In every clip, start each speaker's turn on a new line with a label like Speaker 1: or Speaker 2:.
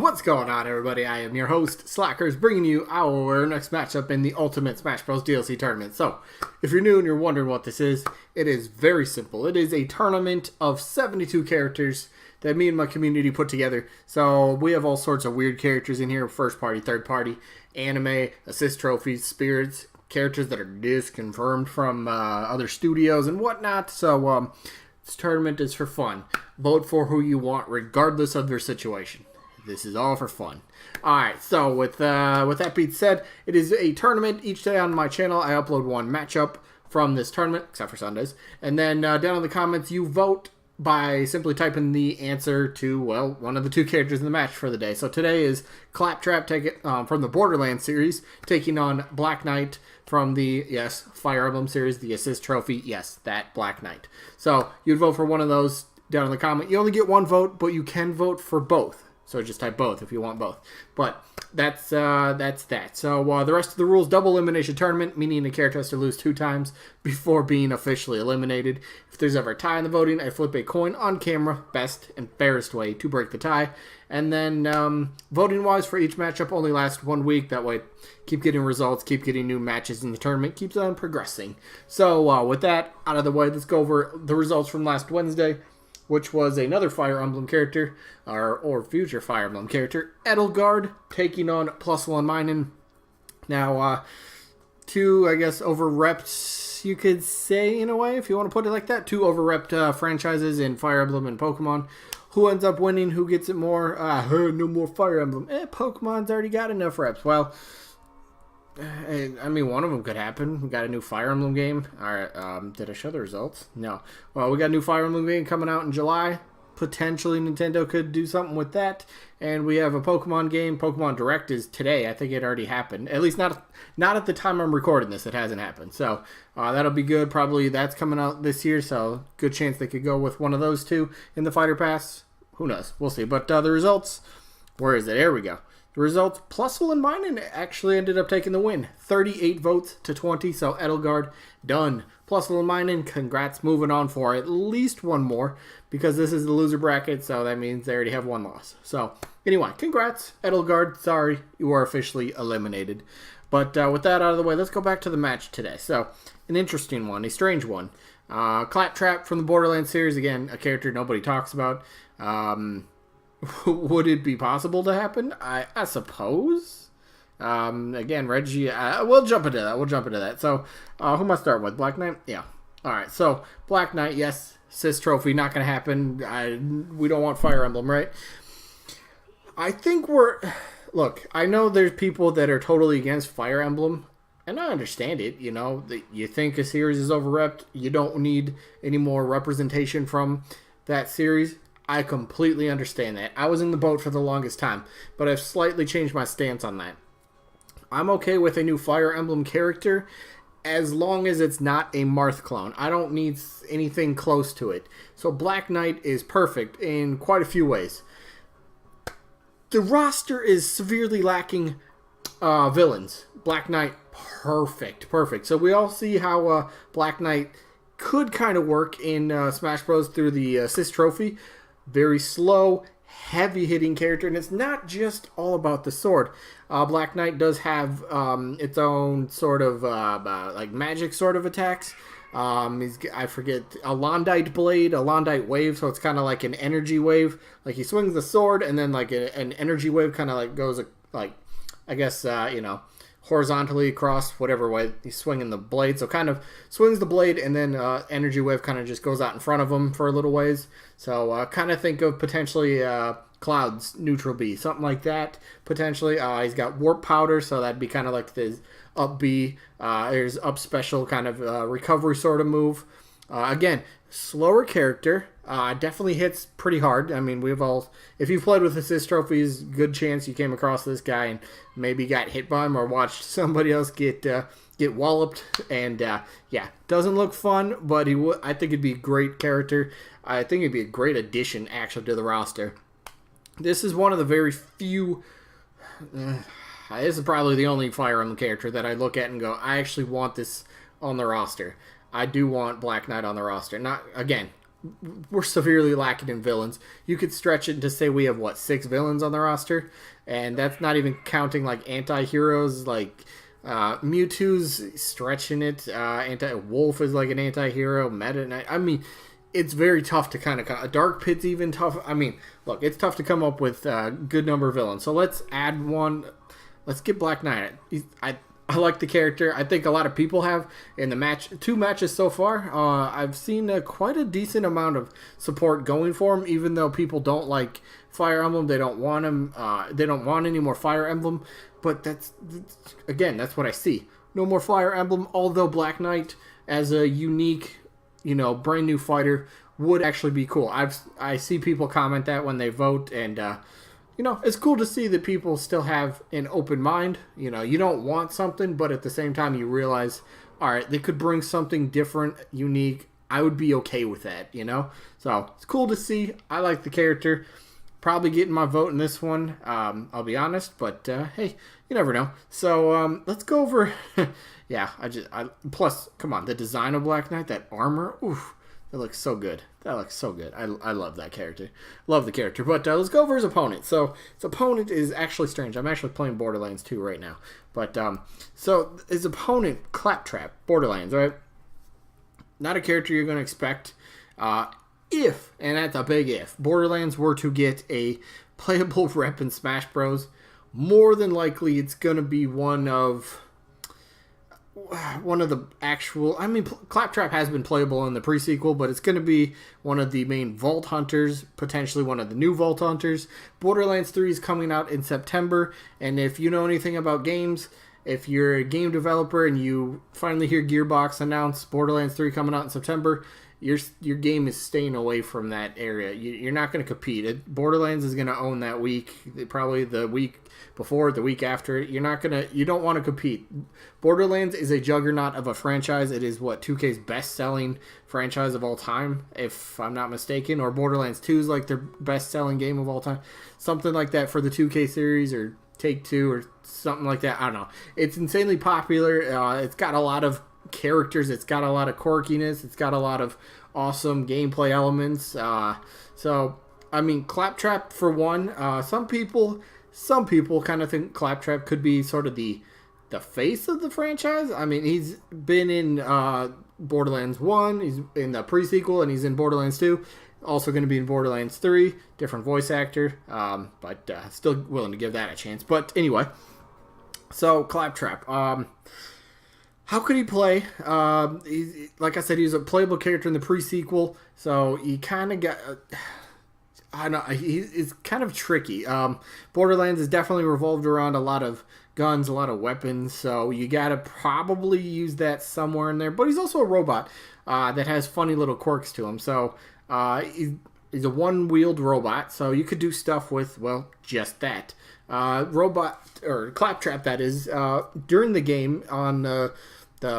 Speaker 1: What's going on, everybody? I am your host, Slackerz, bringing you our next matchup in the Ultimate Smash Bros. DLC tournament. So, if you're new and you're wondering what this is, it is very simple. It is a tournament of 72 characters that me and my community put together. So, we have all sorts of weird characters in here, first party, third party, anime, assist trophies, spirits, characters that are disconfirmed from other studios and whatnot. So, this tournament is for fun. Vote for who you want, regardless of their situation. This is all for fun. Alright, so with that being said, it is a tournament. Each day on my channel, I upload one matchup from this tournament, except for Sundays. And then down in the comments, you vote by simply typing the answer to, well, one of the two characters in the match for the day. So today is Claptrap from the Borderlands series, taking on Black Knight from the, yes, Fire Emblem series, the assist trophy. Yes, that Black Knight. So you'd vote for one of those down in the comment. You only get one vote, but you can vote for both. So just type both if you want both. But that's that. So the rest of the rules, double elimination tournament, meaning the character has to lose 2 times before being officially eliminated. If there's ever a tie in the voting, I flip a coin on camera, best and fairest way to break the tie. And then voting-wise for each matchup only lasts 1 week. That way, keep getting results, keep getting new matches in the tournament, keeps on progressing. So with that out of the way, let's go over the results from last Wednesday, which was another Fire Emblem character, or future Fire Emblem character, Edelgard, taking on +1 Minen. Now, 2, I guess, over-repped, you could say, in a way, if you want to put it like that. 2 over-repped franchises in Fire Emblem and Pokemon. Who ends up winning? Who gets it more? No more Fire Emblem. Pokemon's already got enough reps. Well, I mean, one of them could happen. We got a new Fire Emblem game. All right, did I show the results? No. Well, we got a new Fire Emblem game coming out in July. Potentially, Nintendo could do something with that. And we have a Pokemon game. Pokemon Direct is today. I think it already happened. At least not at the time I'm recording this. It hasn't happened. So that'll be good. Probably that's coming out this year. So good chance they could go with one of those two in the Fighter Pass. Who knows? We'll see. But the results, where is it? There we go. The results, +1 Minen actually ended up taking the win. 38 votes to 20, so Edelgard, done. +1 Minen, congrats, moving on for at least one more, because this is the loser bracket, so that means they already have 1 loss. So, anyway, congrats, Edelgard. Sorry, you are officially eliminated. But with that out of the way, let's go back to the match today. So, an interesting one, a strange one. Claptrap from the Borderlands series, again, a character nobody talks about. Would it be possible to happen? I suppose. Again, Reggie, we'll jump into that. So, who am I start with? Black Knight? Yeah. Alright, so, Black Knight, yes. Assist trophy, not going to happen. We don't want Fire Emblem, right? I think look, I know there's people that are totally against Fire Emblem, and I understand it, you know. You think a series is over-repped, you don't need any more representation from that series. I completely understand that. I was in the boat for the longest time, but I've slightly changed my stance on that. I'm okay with a new Fire Emblem character as long as it's not a Marth clone. I don't need anything close to it. So Black Knight is perfect in quite a few ways. The roster is severely lacking villains. Black Knight, perfect. So we all see how Black Knight could kind of work in Smash Bros. Through the assist trophy. Very slow, heavy-hitting character, and it's not just all about the sword. Black Knight does have its own sort of like magic sort of attacks. I forget, a Londite blade, a Londite wave, so it's kind of like an energy wave. Like he swings the sword, and then like an energy wave kind of like goes like, I guess, horizontally across whatever way he's swinging the blade. So kind of swings the blade, and then energy wave kind of just goes out in front of him for a little ways. So kind of think of potentially Cloud's neutral B, something like that potentially. He's got warp powder, so that'd be kind of like his up B. There's up special kind of recovery sort of move. Again, slower character. Definitely hits pretty hard. I mean, if you've played with assist trophies, good chance you came across this guy and maybe got hit by him or watched somebody else get walloped. And yeah, doesn't look fun, but I think it'd be a great character. I think it'd be a great addition actually to the roster. This is one of the very few. This is probably the only Fire Emblem character that I look at and go, I actually want this on the roster. I do want Black Knight on the roster. Not again. we're severely lacking in villains. You could stretch it to say we have, what, 6 villains on the roster? And that's not even counting, like, anti-heroes, like... Mewtwo's stretching it. Wolf is like an anti-hero. Meta Knight. I mean, it's very tough to kind of... Dark Pit's even tough. I mean, look, it's tough to come up with a good number of villains. So let's add one. Let's get Black Knight. I like the character. I think a lot of people have in the 2 matches so far. I've seen quite a decent amount of support going for him, even though people don't like Fire Emblem. They don't want him. They don't want any more Fire Emblem. But that's what I see. No more Fire Emblem, although Black Knight as a unique, brand new fighter would actually be cool. I see people comment that when they vote, and it's cool to see that people still have an open mind. You don't want something, but at the same time you realize, all right, they could bring something different, unique. I would be okay with that, So it's cool to see. I like the character. Probably getting my vote in this one, I'll be honest, but hey, you never know. So let's go over, plus, come on, the design of Black Knight, that armor, oof, that looks so good. I love that character. Love the character, but let's go over his opponent. So his opponent is actually strange. I'm actually playing Borderlands 2 right now, but so his opponent, Claptrap, Borderlands, right? Not a character you're going to expect. If, and that's a big if, Borderlands were to get a playable rep in Smash Bros., more than likely it's going to be one of the actual... I mean, Claptrap has been playable in the pre-sequel, but it's going to be one of the main Vault Hunters, potentially one of the new Vault Hunters. Borderlands 3 is coming out in September, and if you know anything about games... If you're a game developer and you finally hear Gearbox announce Borderlands 3 coming out in September, your game is staying away from that area. You're not going to compete. Borderlands is going to own that week, probably the week before, the week after. You don't want to compete. Borderlands is a juggernaut of a franchise. It is 2K's best-selling franchise of all time, if I'm not mistaken. Or Borderlands 2 is like their best-selling game of all time. Something like that for the 2K series, or Take-Two, or something like that. I don't know. It's insanely popular. It's got a lot of characters. It's got a lot of quirkiness. It's got a lot of awesome gameplay elements. So, I mean, Claptrap, for one, some people kind of think Claptrap could be sort of the face of the franchise. I mean, he's been in Borderlands 1, he's in the pre-sequel, and he's in Borderlands 2. Also going to be in Borderlands 3, different voice actor, but still willing to give that a chance. But anyway, so Claptrap, how could he play? Like I said, he's a playable character in the pre-sequel, so he kind of got... I don't know, he's kind of tricky. Borderlands is definitely revolved around a lot of guns, a lot of weapons, so you gotta probably use that somewhere in there. But he's also a robot that has funny little quirks to him, so... He's a one-wheeled robot, so you could do stuff with, well, just that. Claptrap, that is, during the game on the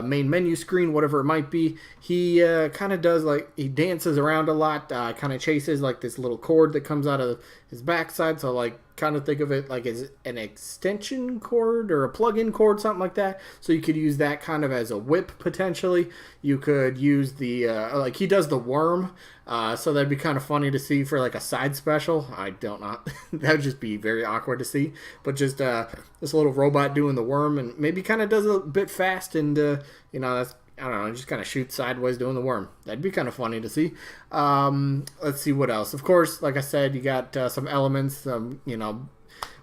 Speaker 1: main menu screen, whatever it might be, he kind of does, he dances around a lot, kind of chases, this little cord that comes out of his backside, so, kind of think of it as an extension cord or a plug-in cord, something like that. So you could use that kind of as a whip, potentially. You could use the, he does the worm, so that'd be kind of funny to see for, a side special. I don't know. That would just be very awkward to see. But just this little robot doing the worm, and maybe kind of does it a bit fast, and, that's... I don't know, just kind of shoots sideways doing the worm. That'd be kind of funny to see. Let's see what else. Of course, like I said, you got some elements, some,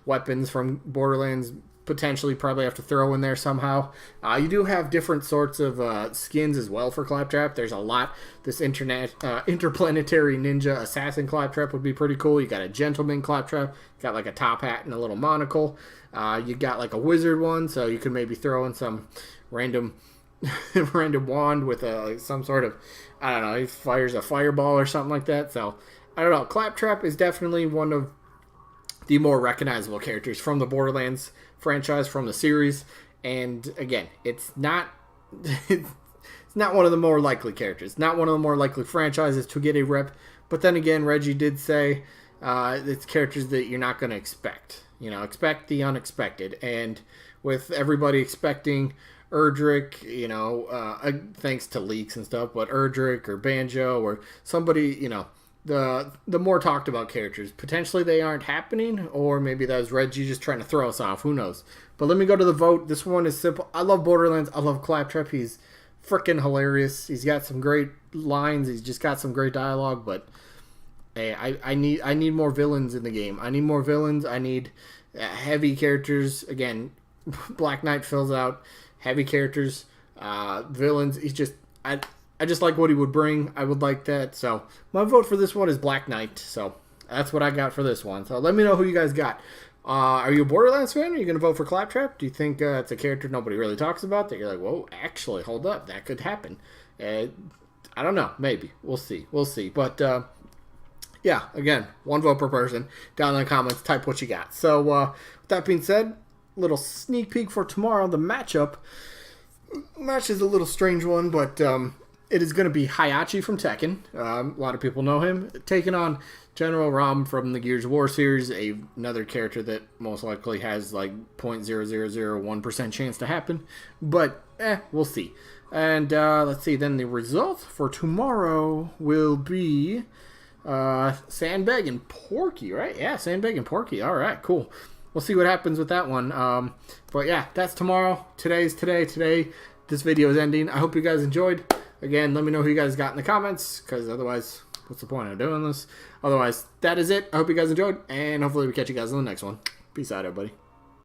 Speaker 1: weapons from Borderlands, potentially probably have to throw in there somehow. You do have different sorts of skins as well for Claptrap. There's a lot. This interplanetary ninja assassin Claptrap would be pretty cool. You got a gentleman Claptrap. You got a top hat and a little monocle. You got a wizard one, so you could maybe throw in some random wand with some sort of, I don't know, he fires a fireball or something like that. So, I don't know. Claptrap is definitely one of the more recognizable characters from the Borderlands franchise, from the series. And, again, it's not one of the more likely characters. Not one of the more likely franchises to get a rep. But then again, Reggie did say it's characters that you're not going to expect. Expect the unexpected. And with everybody expecting Erdrick, thanks to leaks and stuff, but Erdrick or Banjo or somebody, the more talked about characters. Potentially they aren't happening, or maybe that was Reggie just trying to throw us off. Who knows? But let me go to the vote. This one is simple. I love Borderlands. I love Claptrap. He's freaking hilarious. He's got some great lines. He's just got some great dialogue. But hey, I need more villains in the game. I need more villains. I need heavy characters. Again, Black Knight fills out heavy characters, villains. I just like what he would bring. I would like that. So my vote for this one is Black Knight. So that's what I got for this one. So let me know who you guys got. Are you a Borderlands fan? Are you going to vote for Claptrap? Do you think it's a character nobody really talks about that you're like, whoa, actually, hold up, that could happen? I don't know. Maybe. We'll see. But yeah, again, one vote per person. Down in the comments, type what you got. So with that being said, little sneak peek for tomorrow. The matchup. Match is a little strange one, but it is going to be Hayachi from Tekken. A lot of people know him. Taking on General Ram from the Gears of War series, another character that most likely has like 0.0001% chance to happen. But, we'll see. And let's see, then the result for tomorrow will be Sandbag and Porky, right? Yeah, Sandbag and Porky. All right, cool. We'll see what happens with that one. But yeah, that's tomorrow. Today's today. This video is ending. I hope you guys enjoyed. Again, let me know who you guys got in the comments, because otherwise, what's the point of doing this? Otherwise, that is it. I hope you guys enjoyed, and hopefully we catch you guys in the next one. Peace out, everybody.